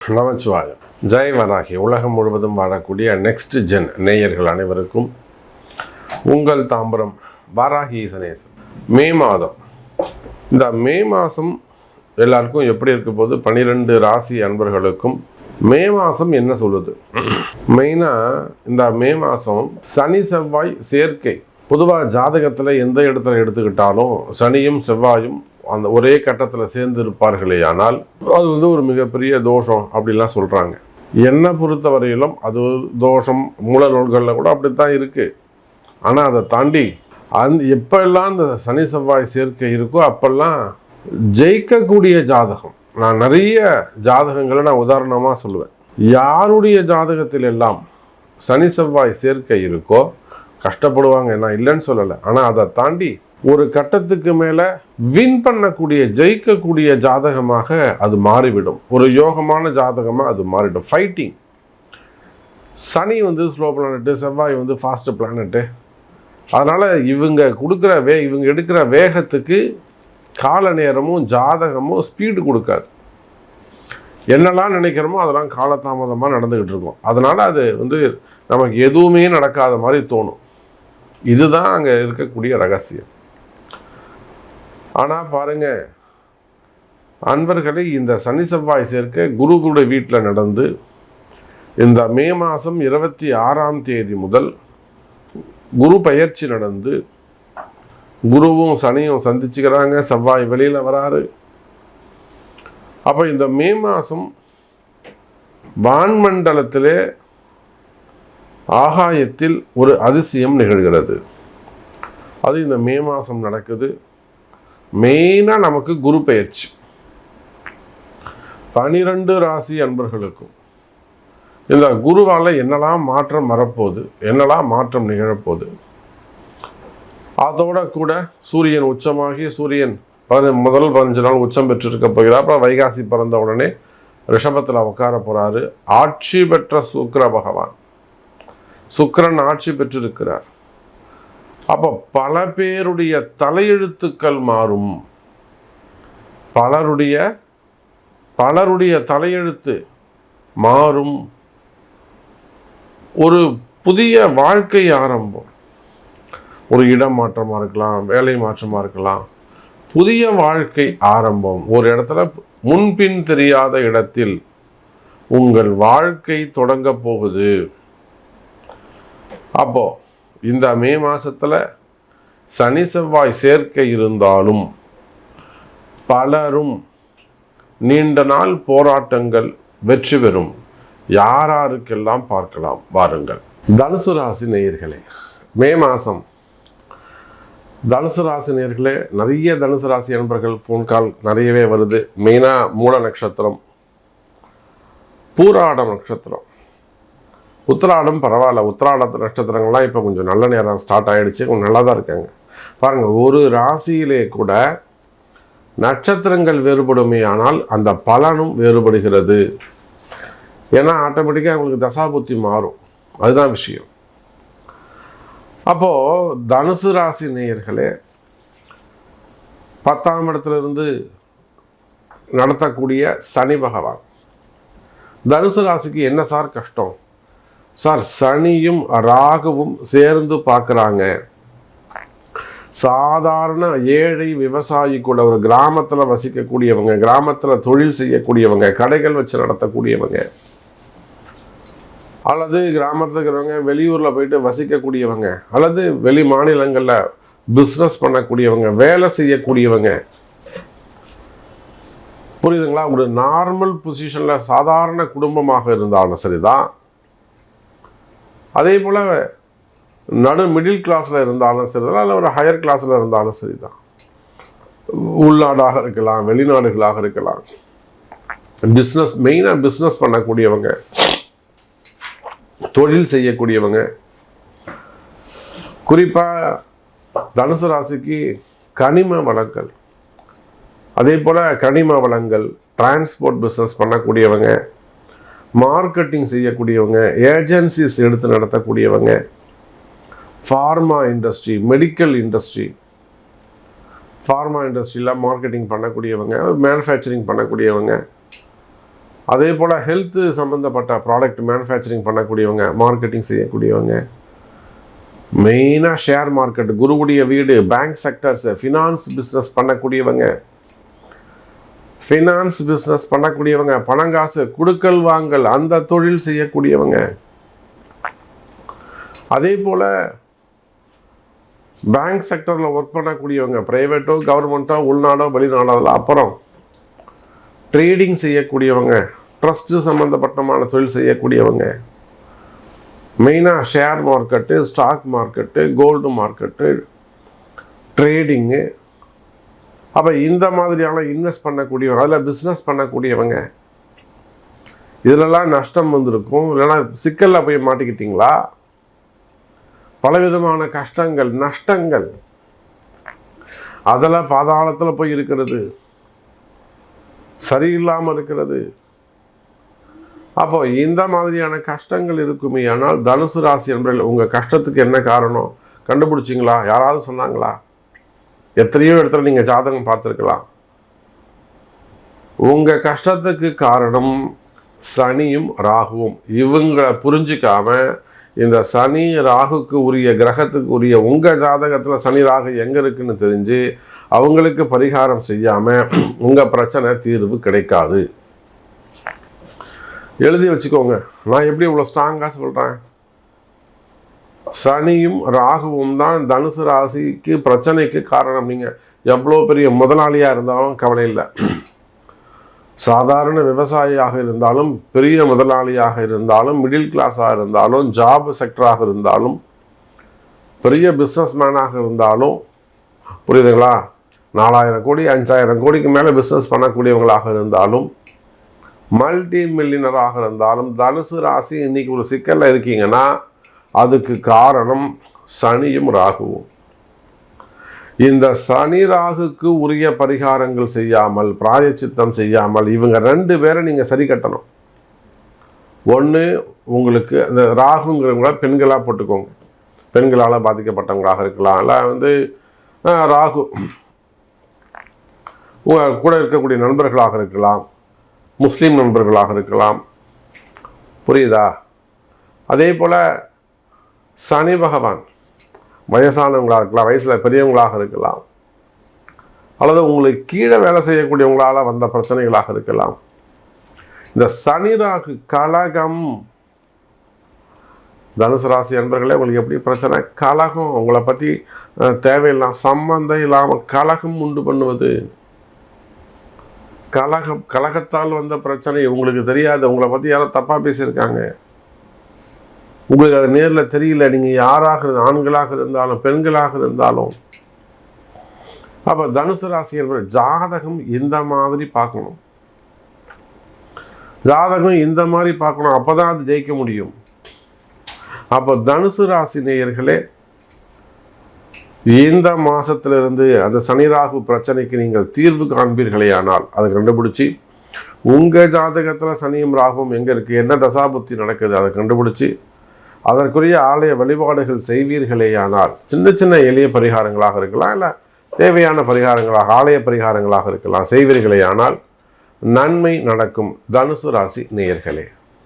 நமச்சிவாயம். ஜெய் வராகி. உலகம் முழுவதும் வாழக்கூடிய நெக்ஸ்ட் ஜென் நேயர்கள் அனைவருக்கும் உங்கள் தாம்பரம் வாராகி ஈசனேசன். மே மாதம், இந்த மே மாதம் எல்லாருக்கும் எப்படி இருக்க போது 12 ராசி அன்பர்களுக்கும் மே மாதம் என்ன சொல்லுது? மெயினாக இந்த மே மாதம் சனி செவ்வாய் சேர்க்கை. பொதுவாக ஜாதகத்தில் எந்த இடத்துல எடுத்துக்கிட்டாலும் சனியும் செவ்வாயும் அந்த ஒரே கட்டத்தில் சேர்ந்து இருப்பார்களே, ஆனால் அது ஒரு மிகப்பெரிய தோஷம் அப்படிலாம் சொல்கிறாங்க. என்னை பொறுத்த வரையிலும் அது தோஷம் மூல நூல்களில் கூட அப்படித்தான் இருக்குது. ஆனால் அதை தாண்டி எப்பெல்லாம் இந்த சனி செவ்வாய் சேர்க்கை இருக்கோ அப்பெல்லாம் ஜெயிக்கக்கூடிய ஜாதகம். நான் நிறைய ஜாதகங்களை நான் உதாரணமாக சொல்லுவேன். யாருடைய ஜாதகத்தில் எல்லாம் சனி செவ்வாய் சேர்க்கை இருக்கோ கஷ்டப்படுவாங்க, நான் இல்லைன்னு சொல்லலை. ஆனால் அதை தாண்டி ஒரு கட்டத்துக்கு மேலே வின் பண்ணக்கூடிய ஜெயிக்கக்கூடிய ஜாதகமாக அது மாறிவிடும். ஒரு யோகமான ஜாதகமாக அது மாறிடும். ஃபைட்டிங். சனி ஸ்லோ பிளானட்டு, செவ்வாய் ஃபாஸ்ட் பிளானட்டு. அதனால் இவங்க இவங்க எடுக்கிற வேகத்துக்கு கால நேரமும் ஜாதகமும் ஸ்பீடு கொடுக்காது. என்னெல்லாம் நினைக்கிறோமோ அதெல்லாம் காலதாமதமாக நடந்துக்கிட்டு இருக்கும். அதனால் அது நமக்கு எதுவுமே நடக்காத மாதிரி தோணும். இதுதான் அங்கே இருக்கக்கூடிய ரகசியம். ஆனால் பாருங்க அன்பர்களே, இந்த சனி செவ்வாய் சேர்க்கை குருவுடைய வீட்டில் நடந்து இந்த மே மாதம் 26ஆம் தேதி முதல் குரு பயிற்சி நடந்து குருவும் சனியும் சந்திச்சுக்கிறாங்க. செவ்வாய் வெளியில் வராரு. அப்போ இந்த மே மாதம் வான்மண்டலத்திலே ஆகாயத்தில் ஒரு அதிசயம் நிகழ்கிறது. அது இந்த மே மாதம் நடக்குது. மெயினாக நமக்கு குரு பெயர்ச்சி. 12 ராசி அன்பர்களுக்கும் இந்த குருவால் என்னெல்லாம் மாற்றம் வரப்போகுது, என்னெல்லாம் மாற்றம் நிகழப்போகுது. அதோட கூட சூரியன் உச்சமாகி சூரியன் முதல் 15 நாள் உச்சம் பெற்றிருக்க போகிறார். அப்புறம் வைகாசி பிறந்த உடனே ரிஷபத்தில் உட்கார போகிறாரு. ஆட்சி பெற்ற சுக்கிர பகவான், சுக்கிரன் ஆட்சி பெற்றிருக்கிறார். அப்போ பல பேருடைய தலையெழுத்துக்கள் மாறும். பலருடைய தலையெழுத்து மாறும். ஒரு புதிய வாழ்க்கை ஆரம்பம். ஒரு இடம் மாற்றமாக இருக்கலாம், வேலை மாற்றமாக இருக்கலாம். புதிய வாழ்க்கை ஆரம்பம். ஒரு இடத்துல முன்பின் தெரியாத இடத்தில் உங்கள் வாழ்க்கை தொடங்க போகுது. அப்போ இந்த மே மாசத்துல சனி செவ்வாய் சேர்க்கை இருந்தாலும் பலரும் நீண்ட நாள் போராட்டங்கள் வெற்றி பெறும். யாருக்கெல்லாம் பார்க்கலாம் வாருங்கள். தனுசு ராசி நேயர்களே, மே மாதம் தனுசு ராசி நேயர்களே, நிறைய தனுசு ராசி நண்பர்கள் ஃபோன் கால் நிறையவே வருது. மெயினாக மூல நட்சத்திரம், பூராடம் நட்சத்திரம், உத்திராடம் பரவாயில்ல. உத்திராட நட்சத்திரங்கள்லாம் இப்போ கொஞ்சம் நல்ல நேரம் ஸ்டார்ட் ஆகிடுச்சு, கொஞ்சம் நல்லா தான் இருக்காங்க. பாருங்கள், ஒரு ராசியிலே கூட நட்சத்திரங்கள் வேறுபடுமே, ஆனால் அந்த பலனும் வேறுபடுகிறது. ஏன்னா ஆட்டோமேட்டிக்காக அவங்களுக்கு தசாபுத்தி மாறும். அதுதான் விஷயம். அப்போது தனுசு ராசி நேயர்களே, 10ஆம் இடத்துலேருந்து நடத்தக்கூடிய சனி பகவான் தனுசு ராசிக்கு என்ன சார் கஷ்டம்? சார், சனியும் ராகுவும் சேர்ந்து பார்க்குறாங்க. சாதாரண ஏழை விவசாயி கூட, ஒரு கிராமத்தில் வசிக்கக்கூடியவங்க, கிராமத்தில் தொழில் செய்யக்கூடியவங்க, கடைகள் வச்சு நடத்தக்கூடியவங்க, அல்லது கிராமத்தில் இருக்கிறவங்க வெளியூரில் போயிட்டு வசிக்கக்கூடியவங்க, அல்லது வெளி மாநிலங்களில் பிஸ்னஸ் பண்ணக்கூடியவங்க, வேலை செய்யக்கூடியவங்க, புரியுதுங்களா? ஒரு நார்மல் பொசிஷனில் சாதாரண குடும்பமாக இருந்தாலும் சரிதான், அதே போல் மிடில் கிளாஸில் இருந்தாலும் சரிதான், இல்லை ஒரு ஹையர் கிளாஸில் இருந்தாலும் சரிதான், உள்நாடாக இருக்கலாம், வெளிநாடுகளாக இருக்கலாம், பிஸ்னஸ் மெயினாக பிஸ்னஸ் பண்ணக்கூடியவங்க, தொழில் செய்யக்கூடியவங்க, குறிப்பாக தனுசு ராசிக்கு கனிம வளங்கள், அதே போல் கனிம வளங்கள், டிரான்ஸ்போர்ட் பிஸ்னஸ் பண்ணக்கூடியவங்க, மார்க்கெட்டிங் செய்யக்கூடியவங்க, ஏஜென்சிஸ் எடுத்து நடத்தக்கூடியவங்க, pharma industry, medical industry, pharma இண்டஸ்ட்ரியில் மார்க்கெட்டிங் பண்ணக்கூடியவங்க, மேனுஃபேக்சரிங் பண்ணக்கூடியவங்க, அதே போல் ஹெல்த்து சம்மந்தப்பட்ட ப்ராடக்ட் மேனுஃபேக்சரிங் பண்ணக்கூடியவங்க, மார்க்கெட்டிங் செய்யக்கூடியவங்க, மெயினாக ஷேர் மார்க்கெட், குருவுடைய வீடு, பேங்க் செக்டர்ஸ், ஃபினான்ஸ் பிஸ்னஸ் பண்ணக்கூடியவங்க, பணங்காசு குடுக்கல் வாங்கல் அந்த தொழில் செய்யக்கூடியவங்க, அதே போல் பேங்க் செக்டரில் ஒர்க் பண்ணக்கூடியவங்க, ப்ரைவேட்டோ கவர்மெண்ட்டோ உள்நாடோ வெளிநாடோ, அப்புறம் ட்ரேடிங் செய்யக்கூடியவங்க, ட்ரஸ்ட்டு சம்மந்தப்பட்டமான தொழில் செய்யக்கூடியவங்க, மெயினாக share market, stock market, gold market, trading, அப்போ இந்த மாதிரியான இன்வெஸ்ட் பண்ணக்கூடியவங்க, அதில் பிஸ்னஸ் பண்ணக்கூடியவங்க, இதிலெல்லாம் நஷ்டம் வந்திருக்கும். இல்லைன்னா சிக்கலில் போய் மாட்டிக்கிட்டீங்களா? பலவிதமான கஷ்டங்கள், நஷ்டங்கள், அதில் பாதாளத்தில் போய் இருக்கிறது, சரியில்லாமல் இருக்கிறது. அப்போ இந்த மாதிரியான கஷ்டங்கள் இருக்குமே. ஆனால் தனுசு ராசி என்பவர்கள் உங்கள் கஷ்டத்துக்கு என்ன காரணம் கண்டுபிடிச்சிங்களா? யாராவது சொன்னாங்களா? எத்தனையோ இடத்துல நீங்கள் ஜாதகம் பார்த்துருக்கலாம். உங்கள் கஷ்டத்துக்கு காரணம் சனியும் ராகுவும். இவங்களை புரிஞ்சிக்காம இந்த சனி ராகுக்கு உரிய கிரகத்துக்கு உரிய உங்கள் ஜாதகத்தில் சனி ராகு எங்கே இருக்குன்னு தெரிஞ்சு அவங்களுக்கு பரிகாரம் செய்யாமல் உங்கள் பிரச்சனை தீர்வு கிடைக்காது. எழுதி வச்சுக்கோங்க. நான் எப்படி இவ்வளோ ஸ்ட்ராங்காக சொல்கிறேன்? சனியும் ராகுவும் தான் தனுசு ராசிக்கு பிரச்சனைக்கு காரணம். நீங்கள் எவ்வளோ பெரிய முதலாளியாக இருந்தாலும் கவலை இல்லை. சாதாரண விவசாயியாக இருந்தாலும், பெரிய முதலாளியாக இருந்தாலும், மிடில் கிளாஸாக இருந்தாலும், ஜாப் செக்டராக இருந்தாலும், பெரிய பிஸ்னஸ் மேனாக இருந்தாலும், புரியுதுங்களா? 4000 கோடி 5000 கோடிக்கு மேலே பிஸ்னஸ் பண்ணக்கூடியவங்களாக இருந்தாலும், மல்டி மில்லியனராக இருந்தாலும், தனுசு ராசி இன்னைக்கு ஒரு சிக்கலில் இருக்கீங்கன்னா அதுக்கு காரணம் சனியும் ராகுவும். இந்த சனி ராகுக்கு உரிய பரிகாரங்கள் செய்யாமல், பிராயச்சித்தம் செய்யாமல், இவங்க 2 பேரை நீங்கள் சரி கட்டணும். ஒன்று, உங்களுக்கு இந்த ராகுங்கிறவங்கள பெண்களாக போட்டுக்கோங்க. பெண்களால் பாதிக்கப்பட்டவங்களாக இருக்கலாம், இல்லை ராகு உங்கள் கூட இருக்கக்கூடிய நண்பர்களாக இருக்கலாம், முஸ்லீம் நண்பர்களாக இருக்கலாம். புரியுதா? அதே போல் சனி பகவான் வயசானவங்களாக இருக்கலாம், வயசில் பெரியவங்களாக இருக்கலாம், அல்லது உங்களுக்கு கீழே வேலை செய்யக்கூடியவங்களால் வந்த பிரச்சனைகளாக இருக்கலாம். இந்த சனி ராகு கலகம், தனுசு ராசி அன்பர்களே, உங்களுக்கு எப்படி பிரச்சனை? கலகம். உங்களை பற்றி தேவையில்லாம் சம்பந்தம் இல்லாமல் கலகம் உண்டு பண்ணுவது. கலகத்தால் வந்த பிரச்சனை உங்களுக்கு தெரியாது. உங்களை பற்றி யாரோ தப்பாக பேசியிருக்காங்க, உங்களுக்கு அது நேரில் தெரியல. நீங்கள் யாராக ஆண்களாக இருந்தாலும் பெண்களாக இருந்தாலும். அப்போ தனுசு ராசி என்பது ஜாதகம் இந்த மாதிரி பார்க்கணும். அப்போ தான் அது ஜெயிக்க முடியும். அப்போ தனுசு ராசி நேயர்களே, இந்த மாதத்திலிருந்து அந்த சனி ராகு பிரச்சனைக்கு நீங்கள் தீர்வு காண்பீர்களே ஆனால் அதை கண்டுபிடிச்சி உங்கள் ஜாதகத்தில் சனியும் ராகுவும் எங்கே இருக்குது, என்ன தசாபுத்தி நடக்குது, அதை கண்டுபிடிச்சி அதற்குரிய ஆலய வழிபாடுகள் செய்வீர்களேயானால், சின்ன சின்ன எளிய பரிகாரங்களாக இருக்கலாம், இல்லை தேவையான பரிகாரங்களாக ஆலய பரிகாரங்களாக இருக்கலாம், செய்வீர்களேயானால் நன்மை நடக்கும். தனுசு ராசி நேயர்களே.